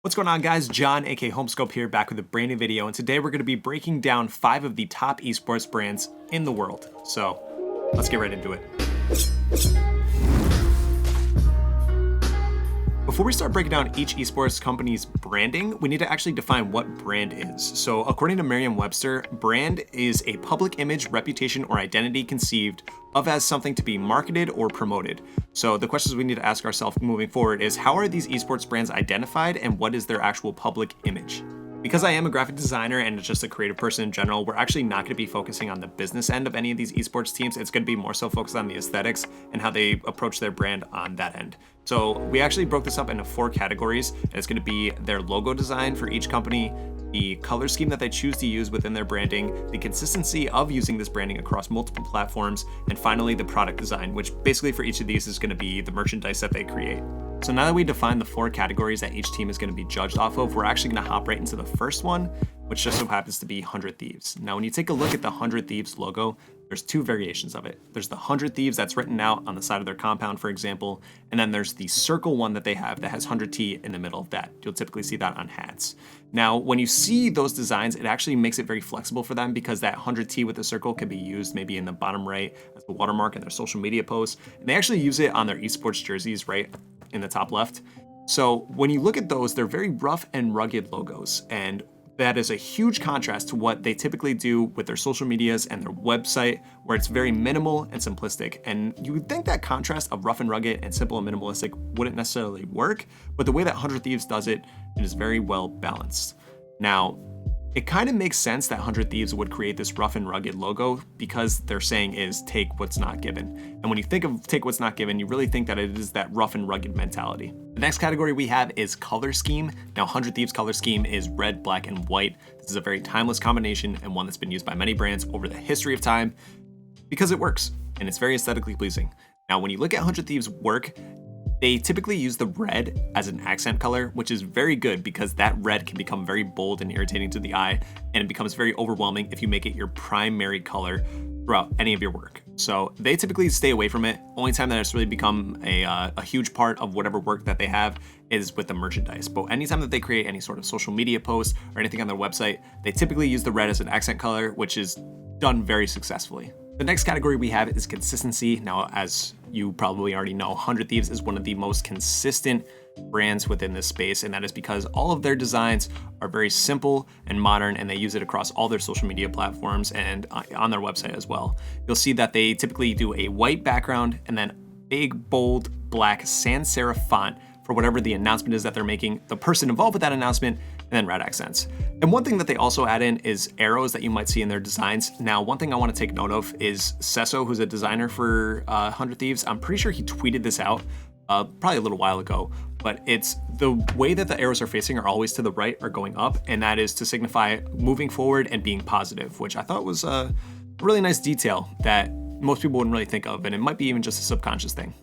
What's going on, guys? John, aka Homescope here, back with a brand new video, and today we're going to be breaking down 5 of the top esports brands in the world. So let's get right into it. Before we start breaking down each esports company's branding, we need to actually define what brand is. So according to Merriam-Webster, brand is a public image, reputation, or identity conceived of as something to be marketed or promoted. So the questions we need to ask ourselves moving forward is, how are these esports brands identified and what is their actual public image? Because I am a graphic designer and just a creative person in general, we're actually not going to be focusing on the business end of any of these esports teams. It's going to be more so focused on the aesthetics and how they approach their brand on that end. So we actually broke this up into 4 categories, and it's going to be their logo design for each company, the color scheme that they choose to use within their branding, the consistency of using this branding across multiple platforms, and finally the product design, which basically for each of these is going to be the merchandise that they create. So now that we define the 4 categories that each team is going to be judged off of, we're actually going to hop right into the first one, which just so happens to be 100 Thieves. Now, when you take a look at the 100 Thieves logo, there's 2 variations of it. There's the 100 Thieves that's written out on the side of their compound, for example, and then there's the circle one that they have that has 100T in the middle of that. You'll typically see that on hats. Now, when you see those designs, it actually makes it very flexible for them because that 100T with the circle can be used maybe in the bottom right as the watermark in their social media posts, and they actually use it on their esports jerseys right in the top left. So when you look at those, they're very rough and rugged logos, and that is a huge contrast to what they typically do with their social medias and their website, where it's very minimal and simplistic. And you would think that contrast of rough and rugged and simple and minimalistic wouldn't necessarily work, but the way that 100 Thieves does it, it is very well balanced. Now, it kind of makes sense that 100 Thieves would create this rough and rugged logo because their saying is take what's not given. And when you think of take what's not given, you really think that it is that rough and rugged mentality. The next category we have is color scheme. Now, 100 Thieves color scheme is red, black, and white. This is a very timeless combination and one that's been used by many brands over the history of time because it works and it's very aesthetically pleasing. Now, when you look at 100 Thieves' work, they typically use the red as an accent color, which is very good because that red can become very bold and irritating to the eye, and it becomes very overwhelming if you make it your primary color throughout any of your work. So they typically stay away from it. Only time that it's really become a huge part of whatever work that they have is with the merchandise. But anytime that they create any sort of social media post or anything on their website, they typically use the red as an accent color, which is done very successfully. The next category we have is consistency. Now, as you probably already know, 100 Thieves is one of the most consistent brands within this space, and that is because all of their designs are very simple and modern, and they use it across all their social media platforms and on their website as well. You'll see that they typically do a white background and then big, bold, black sans serif font for whatever the announcement is that they're making, the person involved with that announcement, and then red accents. And one thing that they also add in is arrows that you might see in their designs. Now, one thing I want to take note of is Sesso, who's a designer for 100 Thieves. I'm pretty sure he tweeted this out probably a little while ago, but it's the way that the arrows are facing are always to the right or going up, and that is to signify moving forward and being positive, which I thought was a really nice detail that most people wouldn't really think of, and it might be even just a subconscious thing.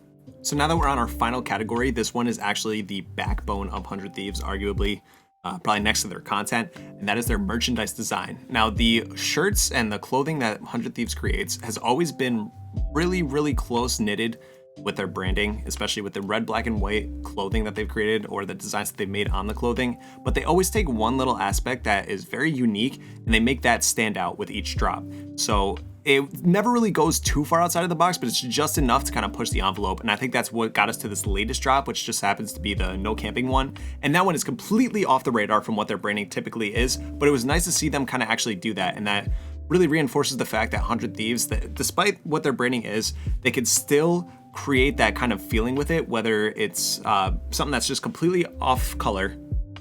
So now that we're on our final category, this one is actually the backbone of 100 Thieves, arguably, probably next to their content, and that is their merchandise design. Now, the shirts and the clothing that 100 Thieves creates has always been really, really close knitted with their branding, especially with the red, black, and white clothing that they've created or the designs that they've made on the clothing. But they always take one little aspect that is very unique and they make that stand out with each drop. So it never really goes too far outside of the box, but it's just enough to kind of push the envelope. And I think that's what got us to this latest drop, which just happens to be the no camping one. And that one is completely off the radar from what their branding typically is, but it was nice to see them kind of actually do that. And that really reinforces the fact that 100 Thieves, that despite what their branding is, they could still create that kind of feeling with it, whether it's something that's just completely off color,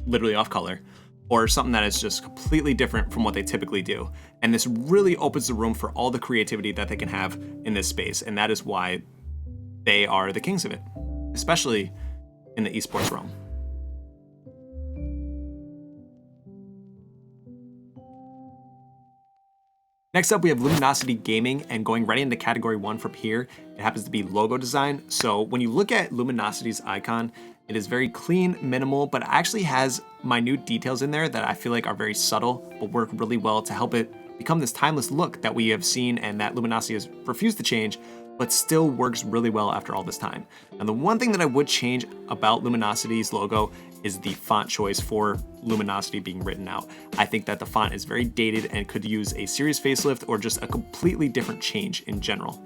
literally off color, or something that is just completely different from what they typically do. And this really opens the room for all the creativity that they can have in this space. And that is why they are the kings of it, especially in the esports realm. Next up, we have Luminosity Gaming, and going right into category 1 from here, it happens to be logo design. So when you look at Luminosity's icon, it is very clean, minimal, but actually has minute details in there that I feel like are very subtle, but work really well to help it become this timeless look that we have seen and that Luminosity has refused to change, but still works really well after all this time. And the one thing that I would change about Luminosity's logo is the font choice for Luminosity being written out. I think that the font is very dated and could use a serious facelift or just a completely different change in general.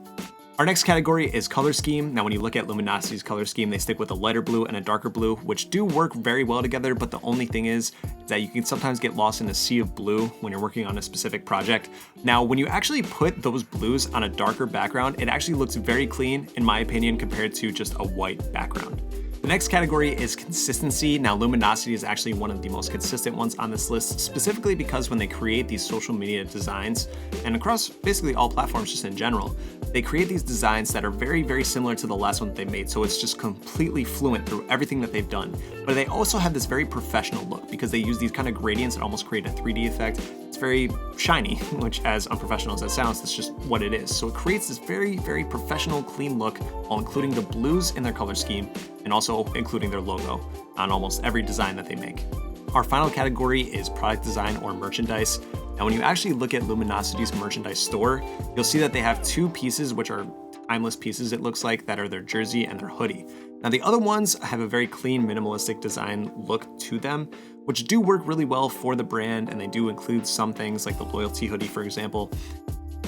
Our next category is color scheme. Now, when you look at Luminosity's color scheme, they stick with a lighter blue and a darker blue, which do work very well together, but the only thing is that you can sometimes get lost in a sea of blue when you're working on a specific project. Now, when you actually put those blues on a darker background, it actually looks very clean, in my opinion, compared to just a white background. The next category is consistency. Now, Luminosity is actually one of the most consistent ones on this list, specifically because when they create these social media designs, and across basically all platforms just in general, they create these designs that are very, very similar to the last one that they made. So it's just completely fluent through everything that they've done. But they also have this very professional look because they use these kind of gradients that almost create a 3D effect. It's very shiny, which, as unprofessional as that sounds, that's just what it is. So it creates this very, very professional, clean look while including the blues in their color scheme and also including their logo on almost every design that they make. Our final category is product design or merchandise. Now, when you actually look at Luminosity's merchandise store, you'll see that they have two pieces, which are timeless pieces, it looks like, that are their jersey and their hoodie. Now, the other ones have a very clean, minimalistic design look to them, which do work really well for the brand, and they do include some things like the loyalty hoodie, for example.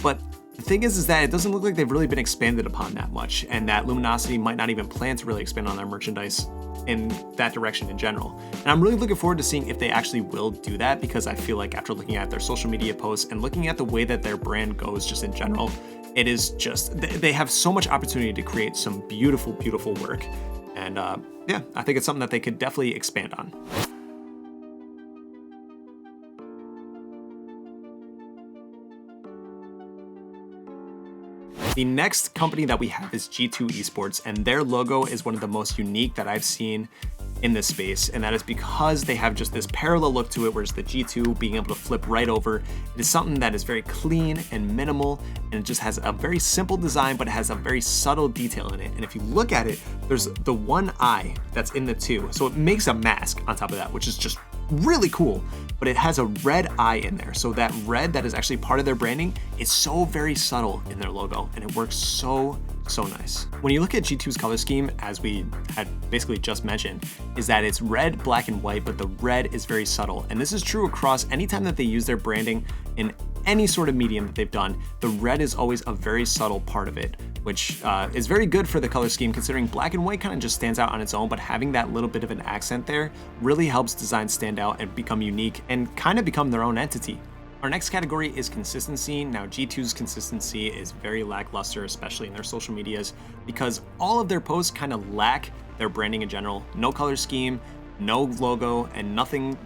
But the thing is that it doesn't look like they've really been expanded upon that much, and that Luminosity might not even plan to really expand on their merchandise in that direction in general. And I'm really looking forward to seeing if they actually will do that, because I feel like after looking at their social media posts and looking at the way that their brand goes just in general, it is just, they have so much opportunity to create some beautiful, beautiful work. And yeah, I think it's something that they could definitely expand on. The next company that we have is G2 Esports, and their logo is one of the most unique that I've seen in this space, and that is because they have just this parallel look to it, whereas the G2 being able to flip right over. It is something that is very clean and minimal, and it just has a very simple design, but it has a very subtle detail in it. And if you look at it, there's the one eye that's in the two, so it makes a mask on top of that, which is just really cool, but it has a red eye in there. So that red that is actually part of their branding is so very subtle in their logo, and it works so nice. When you look at G2's color scheme, as we had basically just mentioned, is that it's red, black, and white, but the red is very subtle. And this is true across any time that they use their branding in any sort of medium that they've done. The red is always a very subtle part of it, which is very good for the color scheme, considering black and white kind of just stands out on its own, but having that little bit of an accent there really helps designs stand out and become unique and kind of become their own entity. Our next category is consistency. Now, G2's consistency is very lackluster, especially in their social medias, because all of their posts kind of lack their branding in general. No color scheme, no logo, and nothing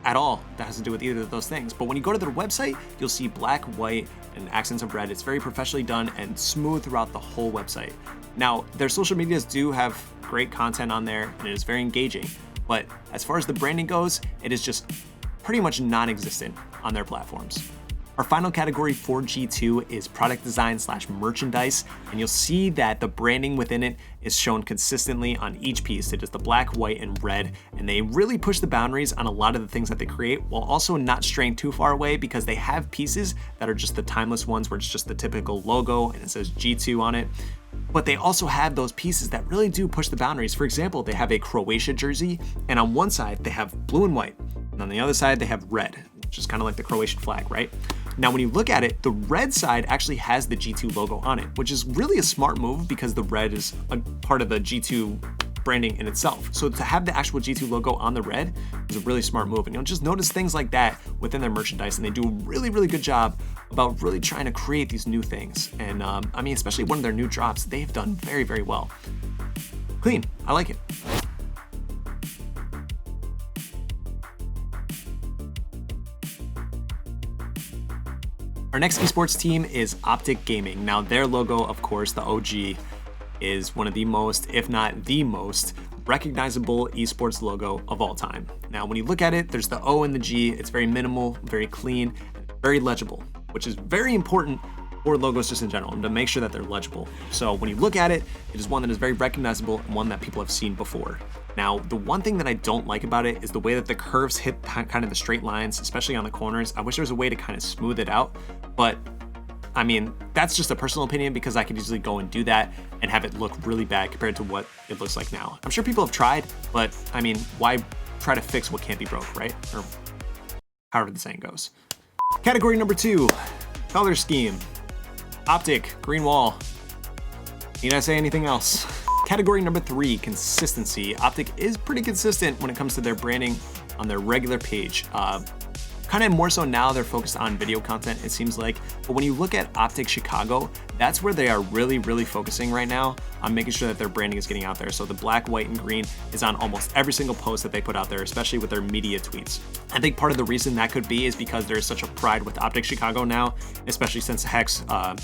at all that has to do with either of those things. But when you go to their website, you'll see black, white, and accents of red. It's very professionally done and smooth throughout the whole website. Now, their social medias do have great content on there, and it is very engaging. But as far as the branding goes, it is just pretty much non-existent on their platforms. Our final category for G2 is product design / merchandise, and you'll see that the branding within it is shown consistently on each piece. It is the black, white, and red, and they really push the boundaries on a lot of the things that they create while also not straying too far away, because they have pieces that are just the timeless ones where it's just the typical logo and it says G2 on it. But they also have those pieces that really do push the boundaries. For example, they have a Croatia jersey, and on one side they have blue and white, and on the other side they have red, which is kind of like the Croatian flag, right? Now, when you look at it, the red side actually has the G2 logo on it, which is really a smart move because the red is a part of the G2 branding in itself. So to have the actual G2 logo on the red is a really smart move. And you'll just notice things like that within their merchandise, and they do a really, really good job about really trying to create these new things. And I mean, especially one of their new drops, they've done very, very well. Clean, I like it. Our next esports team is Optic Gaming. Now, their logo, of course, the OG, is one of the most, if not the most, recognizable esports logo of all time. Now, when you look at it, there's the O and the G. It's very minimal, very clean, very legible, which is very important for logos just in general, and to make sure that they're legible. So when you look at it, it is one that is very recognizable and one that people have seen before. Now, the one thing that I don't like about it is the way that the curves hit kind of the straight lines, especially on the corners. I wish there was a way to kind of smooth it out, but I mean, that's just a personal opinion, because I could easily go and do that and have it look really bad compared to what it looks like now. I'm sure people have tried, but I mean, why try to fix what can't be broke, right? Or however the saying goes. Category number 2, color scheme. Optic, green wall. Need I say anything else? Category number 3, consistency. Optic is pretty consistent when it comes to their branding on their regular page. Kind of more so now they're focused on video content, it seems like. But when you look at Optic Chicago, that's where they are really focusing right now on making sure that their branding is getting out there. So the black, white, and green is on almost every single post that they put out there, especially with their media tweets. I think part of the reason that could be is because there is such a pride with Optic Chicago now, especially since Hex kind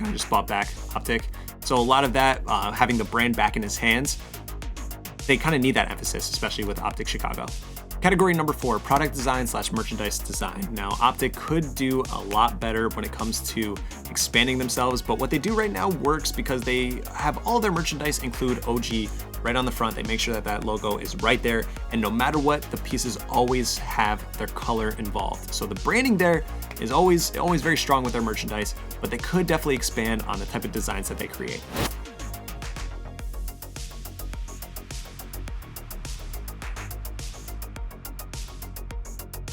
of just bought back Optic. So a lot of that, having the brand back in his hands, they kind of need that emphasis, especially with Optic Chicago. Category number 4, product design / merchandise design. Now, Optic could do a lot better when it comes to expanding themselves, but what they do right now works because they have all their merchandise include OG right on the front. They make sure that that logo is right there, and no matter what, the pieces always have their color involved. So the branding there is always very strong with their merchandise, but they could definitely expand on the type of designs that they create.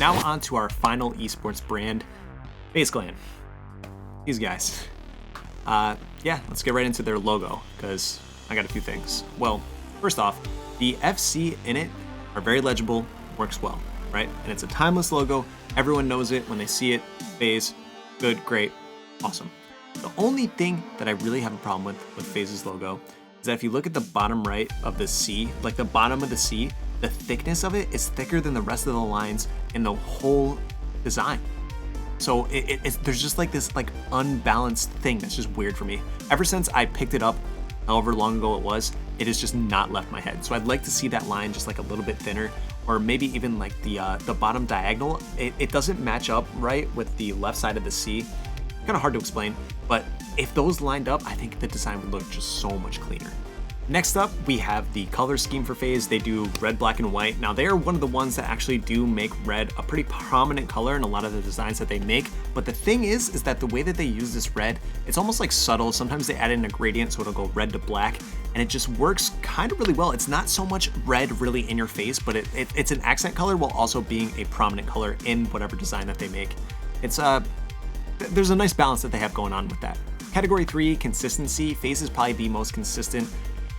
Now on to our final esports brand, FaZe Clan. These guys. Yeah, let's get right into their logo, because I got a few things. Well, first off, the FC in it are very legible, works well, right? And it's a timeless logo. Everyone knows it when they see it. FaZe, good, great, awesome. The only thing that I really have a problem with FaZe's logo is that if you look at the bottom right of the C, like the bottom of the C, the thickness of it is thicker than the rest of the lines in the whole design. So there's just like this like unbalanced thing that's just weird for me. Ever since I picked it up, however long ago it was, it has just not left my head. So I'd like to see that line just like a little bit thinner, or maybe even like the bottom diagonal. It doesn't match up right with the left side of the C. Kind of hard to explain, but if those lined up, I think the design would look just so much cleaner. Next up, we have the color scheme for FaZe. They do red, black, and white. Now, they are one of the ones that actually do make red a pretty prominent color in a lot of the designs that they make. But the thing is that the way that they use this red, it's almost like subtle. Sometimes they add in a gradient, so it'll go red to black, and it just works kind of really well. It's not so much red really in your face, but it's an accent color while also being a prominent color in whatever design that they make. It's there's a nice balance that they have going on with that. Category 3, consistency. FaZe is probably the most consistent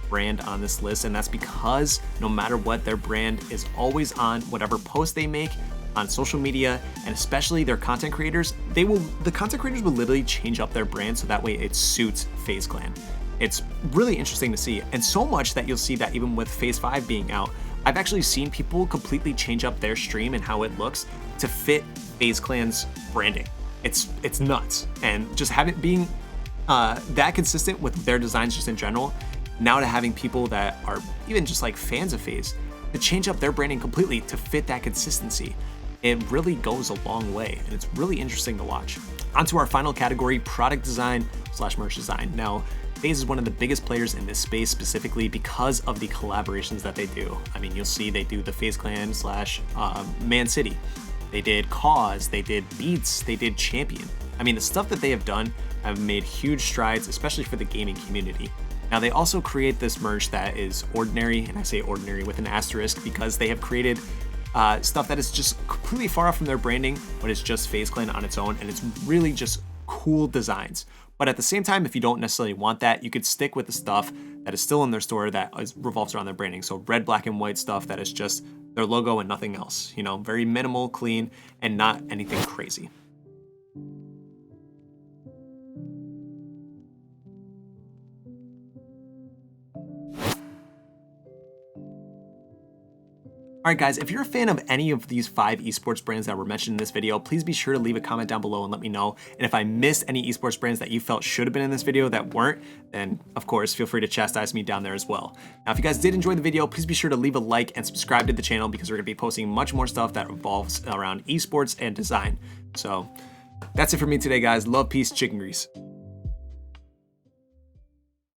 brand on this list, and that's because no matter what, their brand is always on whatever post they make on social media, and especially their content creators. The content creators will literally change up their brand so that way it suits FaZe Clan. It's really interesting to see, and so much that you'll see that even with Phase 5 being out, I've actually seen people completely change up their stream and how it looks to fit FaZe Clan's branding. It's nuts, and just have it being that consistent with their designs just in general. Now to having people that are even just like fans of FaZe to change up their branding completely to fit that consistency, it really goes a long way, and it's really interesting to watch. On to our final category, product design / merch design. Now, FaZe is one of the biggest players in this space specifically because of the collaborations that they do. I mean, you'll see they do the FaZe Clan / Man City. They did Cause, they did Beats, they did Champion. I mean, the stuff that they have done have made huge strides, especially for the gaming community. Now, they also create this merch that is ordinary, and I say ordinary with an asterisk because they have created stuff that is just completely far off from their branding, but it's just FaZe Clan on its own, and it's really just cool designs. But at the same time, if you don't necessarily want that, you could stick with the stuff that is still in their store that revolves around their branding. So red, black, and white stuff that is just their logo and nothing else. You know, very minimal, clean, and not anything crazy. Alright guys, if you're a fan of any of these 5 esports brands that were mentioned in this video, please be sure to leave a comment down below and let me know. And if I missed any esports brands that you felt should have been in this video that weren't, then of course feel free to chastise me down there as well. Now if you guys did enjoy the video, please be sure to leave a like and subscribe to the channel because we're going to be posting much more stuff that revolves around esports and design. So that's it for me today guys. Love, peace, chicken grease.